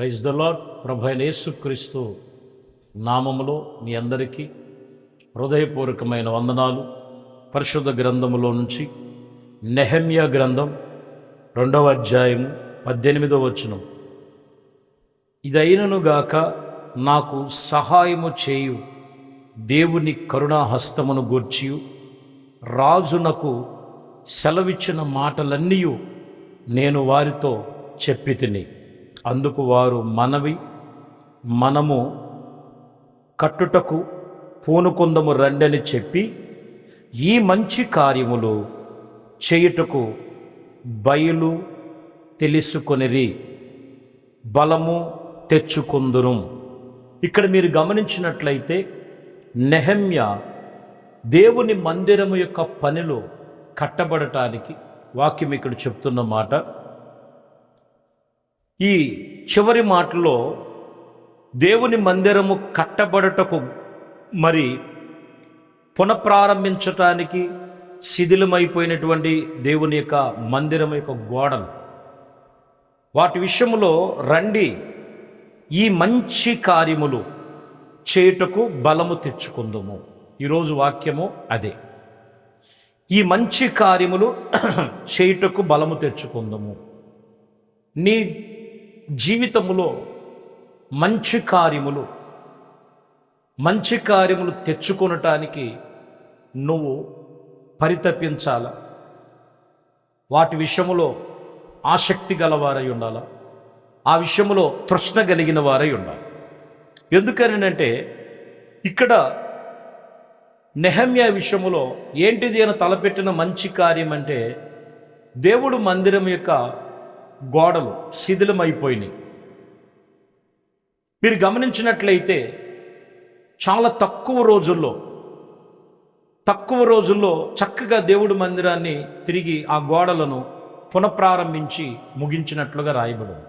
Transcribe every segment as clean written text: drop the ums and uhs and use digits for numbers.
Praise the lord. ప్రభు అయిన యేసుక్రీస్తు నామములో మీ అందరికీ హృదయపూర్వకమైన వందనాలు. పరిశుద్ధ గ్రంథములో నుంచి నెహెమ్యా గ్రంథం 2వ అధ్యాయము 18వ వచనం. ఇదైననుగాక నాకు సహాయము చేయు దేవుని కరుణాహస్తమును గూర్చియు రాజునకు సెలవిచ్చిన మాటలన్నీ నేను వారితో చెప్పి తిని, అందుకు వారు మనము కట్టుటకు పూనుకుందము రండని చెప్పి, ఈ మంచి కార్యములు చేయుటకు బయలు తెలుసుకొనిరి, బలము తెచ్చుకుందును. ఇక్కడ మీరు గమనించినట్లయితే నెహెమ్యా దేవుని మందిరము యొక్క పనిలో కట్టబడటానికి వాక్యం ఇక్కడ చెప్తున్న మాట. ఈ చివరి మాటలో దేవుని మందిరము కట్టబడటకు మరి పునఃప్రారంభించటానికి శిథిలమైపోయినటువంటి దేవుని యొక్క మందిరం యొక్క గోడలు, వాటి విషయంలో రండి, ఈ మంచి కార్యములు చేయుటకు బలము తెచ్చుకుందుము. ఈరోజు వాక్యము అదే, ఈ మంచి కార్యములు చేయుటకు బలము తెచ్చుకుందుము. నీ జీవితములో మంచి కార్యములు తెచ్చుకొనటానికి నువ్వు పరితపించాల. వాటి విషయములో ఆసక్తి గలవారై ఉండాలా, ఆ విషయములో తృష్ణ కలిగిన వారై ఉండాలి. ఎందుకనంటే ఇక్కడ నెహెమ్యా విషయములో ఏంటిది అని తలపెట్టిన మంచి కార్యం అంటే, దేవుడు మందిరం యొక్క గోడలు శిథిలమైపోయినాయి. మీరు గమనించినట్లయితే చాలా తక్కువ రోజుల్లో చక్కగా దేవుడి మందిరాన్ని తిరిగి ఆ గోడలను పునఃప్రారంభించి ముగించినట్లుగా రాయబడింది.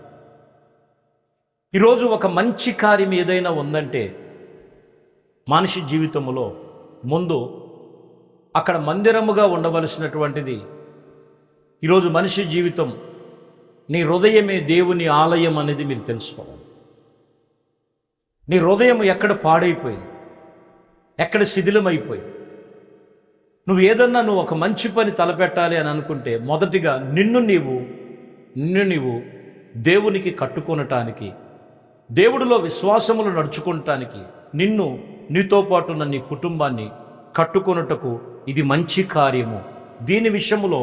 ఈరోజు ఒక మంచి కార్యం ఏదైనా ఉందంటే మనిషి జీవితంలో ముందు అక్కడ మందిరముగా ఉండవలసినటువంటిది. ఈరోజు మనిషి జీవితం, నీ హృదయమే దేవుని ఆలయం అనేది మీరు తెలుసుకోవాలి. నీ హృదయం ఎక్కడ పాడైపోయింది, ఎక్కడ శిథిలమైపోయింది. నువ్వు ఏదన్నా ఒక మంచి పని తలపెట్టాలి అని అనుకుంటే మొదటిగా నిన్ను నీవు దేవునికి కట్టుకొనటానికి, దేవుడిలో విశ్వాసములు నడుచుకోవటానికి, నీతో పాటు ఉన్న నీ కుటుంబాన్ని కట్టుకొనుటకు ఇది మంచి కార్యము. దీని విషయంలో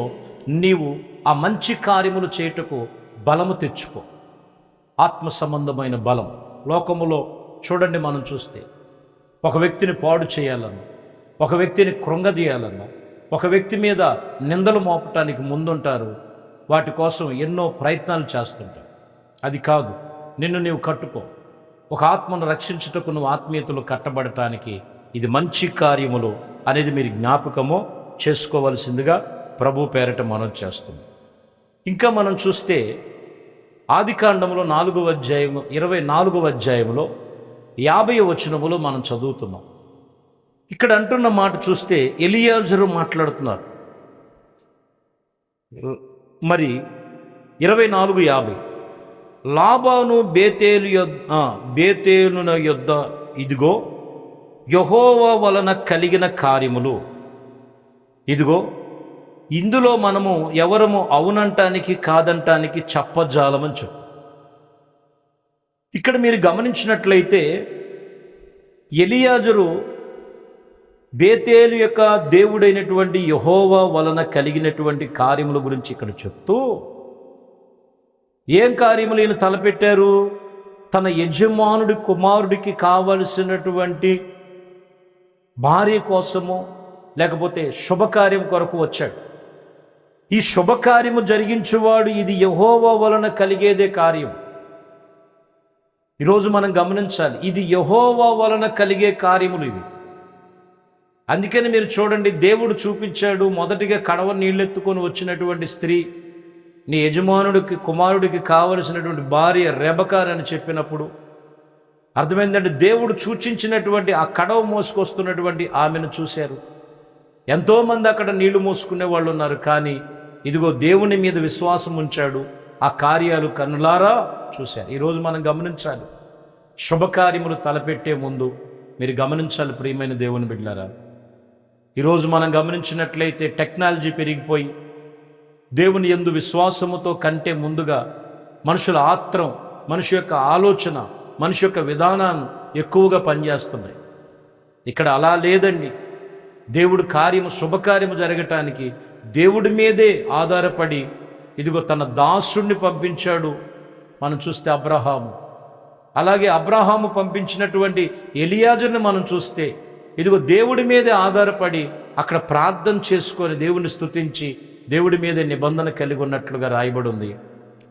నీవు ఆ మంచి కార్యములు చేయుటకు బలము తెచ్చుకో. ఆత్మ సంబంధమైన బలం. లోకములో చూడండి, మనం చూస్తే ఒక వ్యక్తిని పాడు చేయాలన్నా, ఒక వ్యక్తిని కృంగదీయాలన్నా, ఒక వ్యక్తి మీద నిందలు మోపటానికి ముందుంటారు. వాటి కోసం ఎన్నో ప్రయత్నాలు చేస్తుంటారు. అది కాదు, నిన్ను నీవు కట్టుకో. ఒక ఆత్మను రక్షించుటకు నువ్వు ఆత్మీయతలు కట్టబడటానికి ఇది మంచి కార్యములు అనేది మీరు జ్ఞాపకము చేసుకోవలసిందిగా ప్రభు పేరట మనం చేస్తుంది. ఇంకా మనం చూస్తే ఆదికాండంలో 4వ అధ్యాయము 24వ అధ్యాయంలో 50వ వచనములో మనం చదువుతున్నాం. ఇక్కడ అంటున్న మాట చూస్తే ఎలియాజరు మాట్లాడుతున్నారు. మరి 24:50 లాబాను బేతేలున యొద్ద ఇదిగో యెహోవా వలన కలిగిన కార్యములు, ఇదిగో ఇందులో మనము ఎవరము అవునంటానికి కాదంటానికి చెప్పజాలమని చెప్పు. ఇక్కడ మీరు గమనించినట్లయితే ఎలియాజరు బేతేలు యొక్క దేవుడైనటువంటి యెహోవా వలన కలిగినటువంటి కార్యముల గురించి ఇక్కడ చెప్తూ, ఏం కార్యములు ఈయన తలపెట్టారు? తన యజమానుడి కుమారుడికి కావలసినటువంటి భార్య కోసము, లేకపోతే శుభకార్యం కొరకు వచ్చాడు. ఈ శుభకార్యము జరిగించేవాడు, ఇది యెహోవా వలన కలిగేదే కార్యం. ఈరోజు మనం గమనించాలి, ఇది యెహోవా వలన కలిగే కార్యములు ఇవి. అందుకని మీరు చూడండి, దేవుడు చూపించాడు. మొదటిగా కడవ నీళ్ళెత్తుకొని వచ్చినటువంటి స్త్రీ నీ యజమానుడికి కుమారుడికి కావలసినటువంటి భార్య రెబెకా అని చెప్పినప్పుడు అర్థమైందంటే, దేవుడు సూచించినటువంటి ఆ కడవ మోసుకొస్తున్నటువంటి ఆమెను చూశారు. ఎంతోమంది అక్కడ నీళ్లు మోసుకునే వాళ్ళు ఉన్నారు. కానీ ఇదిగో దేవుని మీద విశ్వాసం ఉంచాడు. ఆ కార్యాలు కన్నులారా చూశారు. ఈరోజు మనం గమనించాలి, శుభకార్యములు తలపెట్టే ముందు మీరు గమనించాలి ప్రియమైన దేవుని బిడ్డలారా. ఈరోజు మనం గమనించినట్లయితే టెక్నాలజీ పెరిగిపోయి దేవుని యందు విశ్వాసముతో కంటే ముందుగా మనుషుల ఆత్రం, మనిషి యొక్క ఆలోచన, మనిషి యొక్క విధానాన్ని ఎక్కువగా పనిచేస్తున్నాయి. ఇక్కడ అలా లేదండి. దేవుడు కార్యము, శుభకార్యము జరగటానికి దేవుడి మీదే ఆధారపడి ఇదిగో తన దాసుడిని పంపించాడు. మనం చూస్తే అబ్రహాము, అలాగే అబ్రహాము పంపించినటువంటి ఎలియాజరుని మనం చూస్తే ఇదిగో దేవుడి మీదే ఆధారపడి అక్కడ ప్రార్థన చేసుకొని దేవుని స్తుతించి దేవుడి మీదే నిబంధన కలిగి ఉన్నట్లుగా రాయబడి ఉంది.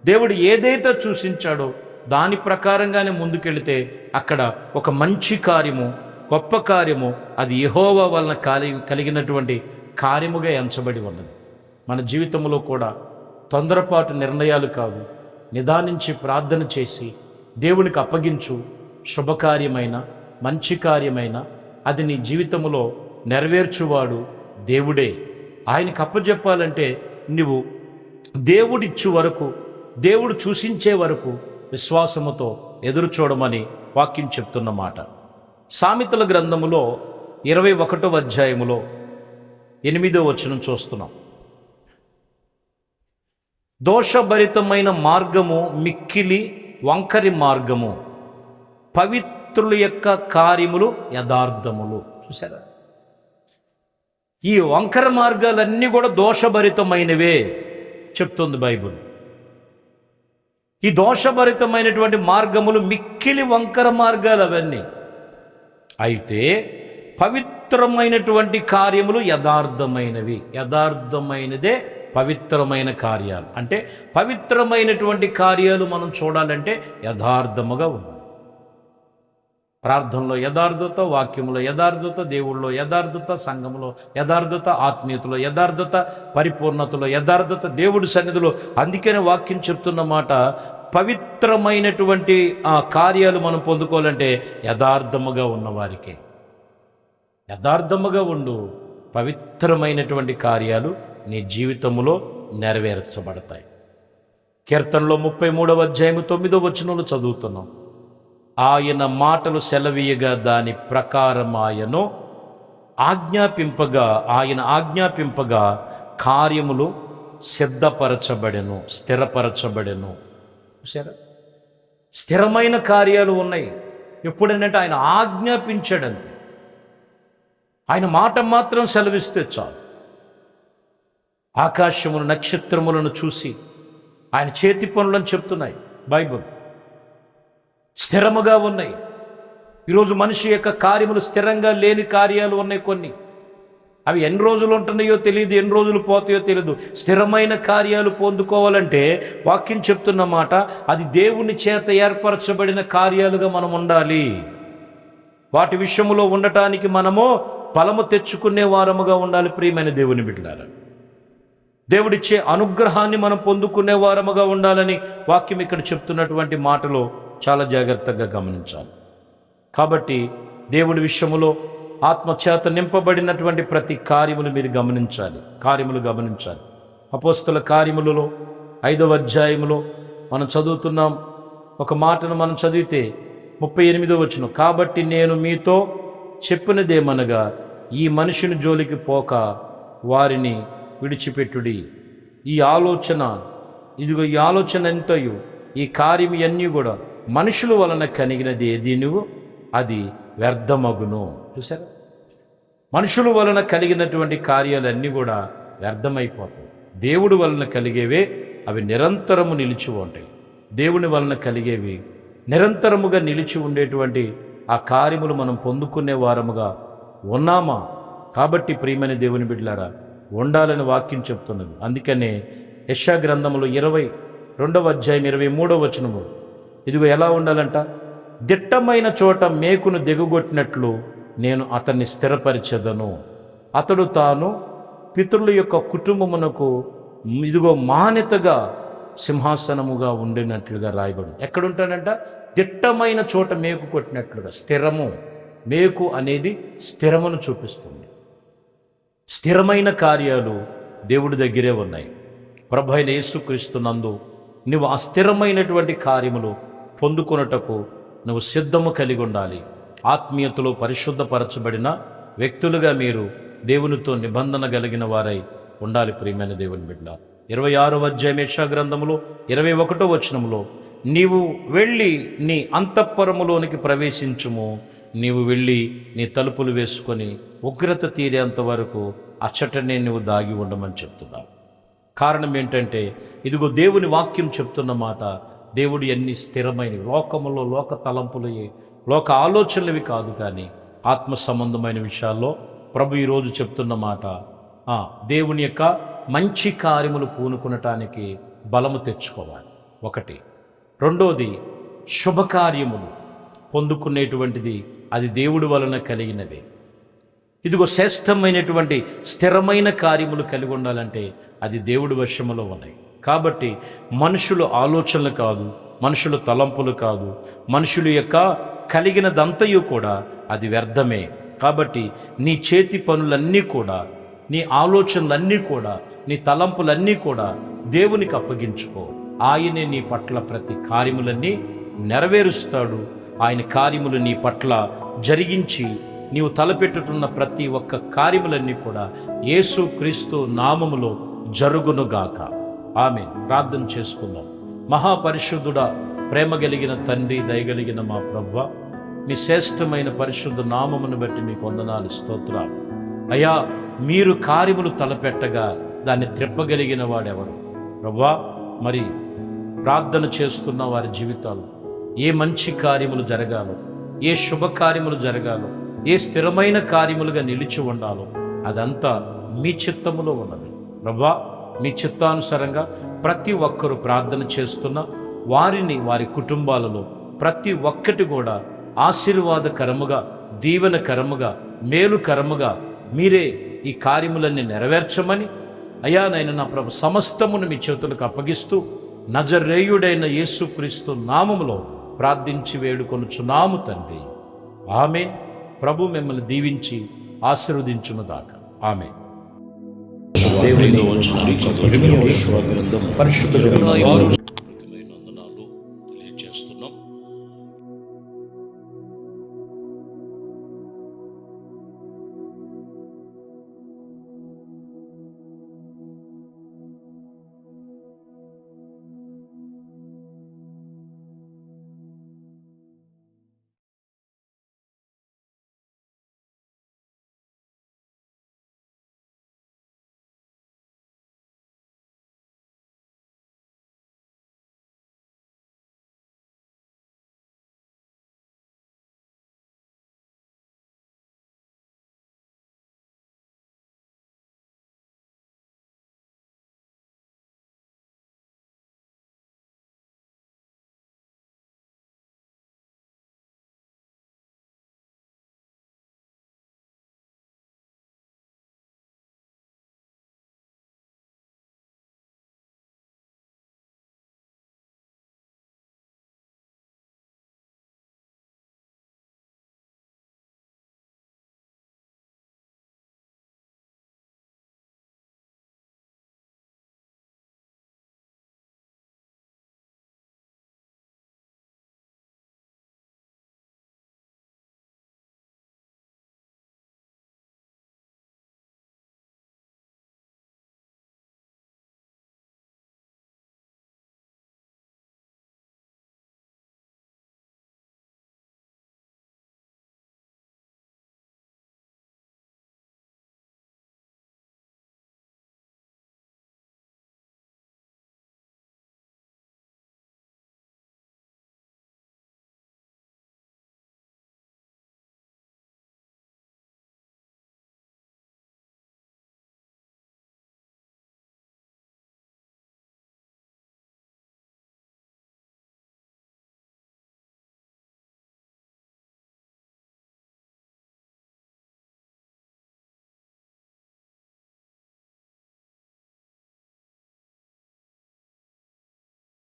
దేవుడు ఏదైతే సూచించాడో దాని ప్రకారంగానే ముందుకెళితే అక్కడ ఒక మంచి కార్యము, గొప్ప కార్యము, అది యెహోవా వలన కలిగినటువంటి కార్యముగా ఎంచబడి ఉన్నది. మన జీవితంలో కూడా తొందరపాటు నిర్ణయాలు కాదు, నిదానించి ప్రార్థన చేసి దేవునికి అప్పగించు. శుభకార్యమైన, మంచి కార్యమైన అది నీ జీవితంలో నెరవేర్చువాడు దేవుడే. ఆయనకు అప్పచెప్పాలంటే నువ్వు దేవుడిచ్చు వరకు, దేవుడు సూచించే వరకు విశ్వాసముతో ఎదురు చూడమని వాక్యం చెప్తున్నమాట. సామెతల గ్రంథములో 21వ అధ్యాయములో 8వ వచనం చూస్తున్నాం. దోషభరితమైన మార్గము మిక్కిలి వంకరి మార్గము, పవిత్రుల యొక్క కార్యములు యథార్థములు. చూసారా, ఈ వంకర మార్గాలన్నీ కూడా దోషభరితమైనవే చెప్తుంది బైబిల్. ఈ దోషభరితమైనటువంటి మార్గములు మిక్కిలి వంకర మార్గాలు అవన్నీ. అయితే పవిత్రమైనటువంటి కార్యములు యథార్థమైనవి. యథార్థమైనదే పవిత్రమైన కార్యాలు. అంటే పవిత్రమైనటువంటి కార్యాలు మనం చూడాలంటే యథార్థముగా ఉండాలి. ప్రార్థనలో యథార్థత, వాక్యములో యథార్థత, దేవుళ్ళలో యథార్థత, సంఘములో యథార్థత, ఆత్మీయతలో యథార్థత, పరిపూర్ణతలో యథార్థత, దేవుడి సన్నిధిలో. అందుకనే వాక్యం చెప్తున్న మాట, పవిత్రమైనటువంటి ఆ కార్యాలు మనం పొందుకోవాలంటే యథార్థముగా ఉన్నవారికే. యథార్థముగా ఉండు, పవిత్రమైనటువంటి కార్యాలు నీ జీవితంలో నెరవేర్చబడతాయి. కీర్తనలో 33వ అధ్యాయము 9వ వచనంలో చదువుతున్నాం. ఆయన మాటలు సెలవీయగా దాని ప్రకారమాయను ఆయన ఆజ్ఞాపింపగా కార్యములు సిద్ధపరచబడెను, స్థిరపరచబడెను. చూసారా, స్థిరమైన కార్యాలు ఉన్నాయి. ఎప్పుడనంటే ఆయన ఆజ్ఞాపించాడంతే. ఆయన మాట మాత్రం సెలవిస్తే చాలు. ఆకాశమును, నక్షత్రములను చూసి ఆయన చేతి పనులను చెప్తున్నాయి బైబిల్. స్థిరముగా ఉన్నాయి. ఈరోజు మనిషి యొక్క కార్యములు స్థిరంగా లేని కార్యాలు ఉన్నాయి కొన్ని. అవి ఎన్ని రోజులు ఉంటున్నాయో తెలియదు, ఎన్ని రోజులు పోతాయో తెలియదు. స్థిరమైన కార్యాలు పొందుకోవాలంటే వాక్యం చెప్తున్న మాట, అది దేవుని చేత ఏర్పరచబడిన కార్యాలుగా మనం ఉండాలి. వాటి విషయంలో ఉండటానికి మనము ఫలము తెచ్చుకునే వారముగా ఉండాలి. ప్రియమైన దేవుని బిడ్డలారా, దేవుడిచ్చే అనుగ్రహాన్ని మనం పొందుకునే వారముగా ఉండాలని వాక్యం ఇక్కడ చెప్తున్నటువంటి మాటలో చాలా జాగ్రత్తగా గమనించాలి. కాబట్టి దేవుడి విషయములో ఆత్మచేత నింపబడినటువంటి ప్రతి కార్యములు మీరు గమనించాలి. అపోస్తల కార్యములలో 5వ అధ్యాయములో మనం చదువుతున్నాం. ఒక మాటను మనం చదివితే 38వ వచనం, కాబట్టి నేను మీతో చెప్పినదేమనగా ఈ మనుషుని జోలికి పోక వారిని విడిచిపెట్టుడి. ఈ ఆలోచన ఎంతయు, ఈ కార్యం అన్నీ కూడా మనుషుల వలన కలిగినది ఏదీను అది వ్యర్థమగును. చూసారా, మనుషుల వలన కలిగినటువంటి కార్యాలన్నీ కూడా వ్యర్థమైపోతాయి. దేవుడి వలన కలిగేవే అవి నిరంతరము నిలిచి ఉంటాయి. దేవుని వలన కలిగేవి నిరంతరముగా నిలిచి ఉండేటువంటి ఆ కార్యములు మనం పొందుకునే వారముగా ఉన్నామా? కాబట్టి ప్రియమైన దేవుని బిడ్డలారా, ఉండాలని వాక్యం చెప్తున్నది. అందుకనే యెషయా గ్రంథములో 22వ అధ్యాయం 23వ వచనము, ఇదిగో ఎలా ఉండాలంట, దిట్టమైన చోట మేకును దిగగొట్టినట్లు నేను అతన్ని స్థిరపరిచెదను. అతడు తాను పితరుల యొక్క కుటుంబమునకు ఇదిగో మాన్యతగా సింహాసనముగా ఉండినట్లుగా రాయబడి. ఎక్కడుంటాడంట? దిట్టమైన చోట మేకు కొట్టినట్లుగా. స్థిరము, మేకు అనేది స్థిరమును చూపిస్తుంది. స్థిరమైన కార్యాలు దేవుడి దగ్గరే ఉన్నాయి. ప్రభు అయిన యేసుక్రీస్తు నందు నువ్వు ఆ స్థిరమైనటువంటి కార్యములు పొందుకొనుటకు నువ్వు సిద్ధము కలిగి ఉండాలి. ఆత్మీయతలో పరిశుద్ధపరచబడిన వ్యక్తులుగా మీరు దేవునితో నిబంధన కలిగిన వారై ఉండాలి. ప్రియమైన దేవుని బిడ్డ, 26వ అధ్యాయం యెషయా గ్రంథములో 21వ వచనములో, నీవు వెళ్ళి నీ అంతఃపురములోనికి ప్రవేశించుము, నీవు వెళ్ళి నీ తలుపులు వేసుకొని ఉగ్రత తీరేంత వరకు అచ్చటనే నువ్వు దాగి ఉండమని చెప్తున్నావు. కారణం ఏంటంటే, ఇదిగో దేవుని వాక్యం చెప్తున్న మాట, దేవుడు ఎన్ని స్థిరమైనవి, లోకములో లోక తలంపులు లోక ఆలోచనలవి కాదు, కానీ ఆత్మ సంబంధమైన విషయాల్లో ప్రభు ఈరోజు చెప్తున్న మాట, దేవుని యొక్క మంచి కార్యములు పూనుకునటానికి బలము తెచ్చుకోవాలి. ఒకటి. రెండోది, శుభకార్యములు పొందుకునేటువంటిది అది దేవుడి వలన కలిగినవే. ఇదిగో శ్రేష్టమైనటువంటి స్థిరమైన కార్యములు కలిగి ఉండాలంటే అది దేవుడి వశములో ఉన్నాయి. కాబట్టి మనుషుల ఆలోచనలు కాదు, మనుషుల తలంపులు కాదు, మనుషుల యొక్క కలిగినదంతయు కూడా అది వ్యర్థమే. కాబట్టి నీ చేతి పనులన్నీ కూడా, నీ ఆలోచనలన్నీ కూడా, నీ తలంపులన్నీ కూడా దేవునికి అప్పగించుకో. ఆయనే నీ పట్ల ప్రతి కార్యములన్నీ నెరవేరుస్తాడు. ఆయన కార్యములు నీ పట్ల జరిగించి నీవు తలపెట్టుతున్న ప్రతి ఒక్క కార్యములన్నీ కూడా యేసు క్రీస్తు నామములో జరుగునుగాక. ఆమేన్. ప్రార్థన చేసుకుందాం. మహాపరిశుద్ధుడా, ప్రేమ కలిగిన తండ్రి, దయగలిగిన మా ప్రభువా, మీ శ్రేష్టమైన పరిశుద్ధ నామమును బట్టి మీకు వందనాలు, స్తోత్రాలు. అయ్యా, మీరు కార్యములు తలపెట్టగా దాన్ని త్రిప్పగలిగిన వాడెవరు ప్రభువా? మరి ప్రార్థన చేస్తున్న వారి జీవితాలు ఏ మంచి కార్యములు జరగాలో, ఏ శుభకార్యములు జరగాలో, ఏ స్థిరమైన కార్యములుగా నిలిచి ఉండాలో అదంతా మీ చిత్తములో ఉన్నది ప్రభువా. మీ చిత్తానుసారంగా ప్రతి ఒక్కరూ ప్రార్థన చేస్తున్న వారిని, వారి కుటుంబాలలో ప్రతి ఒక్కటి కూడా ఆశీర్వాదకరముగా, దీవెనకరముగా, మేలుకరముగా మీరే ఈ కార్యములన్నీ నెరవేర్చమని అయ్యా నాయన నా ప్రభు సమస్తమును మీ చేతులకు అప్పగిస్తూ నజరేయుడైన యేసుక్రీస్తు నామములో ప్రార్థించి వేడుకొనుచున్నాము తండ్రి. ఆమేన్. ప్రభు మిమ్మల్ని దీవించి ఆశీర్వదించునుగాక. ఆమేన్. దేవునిలో పరిశుద్ధ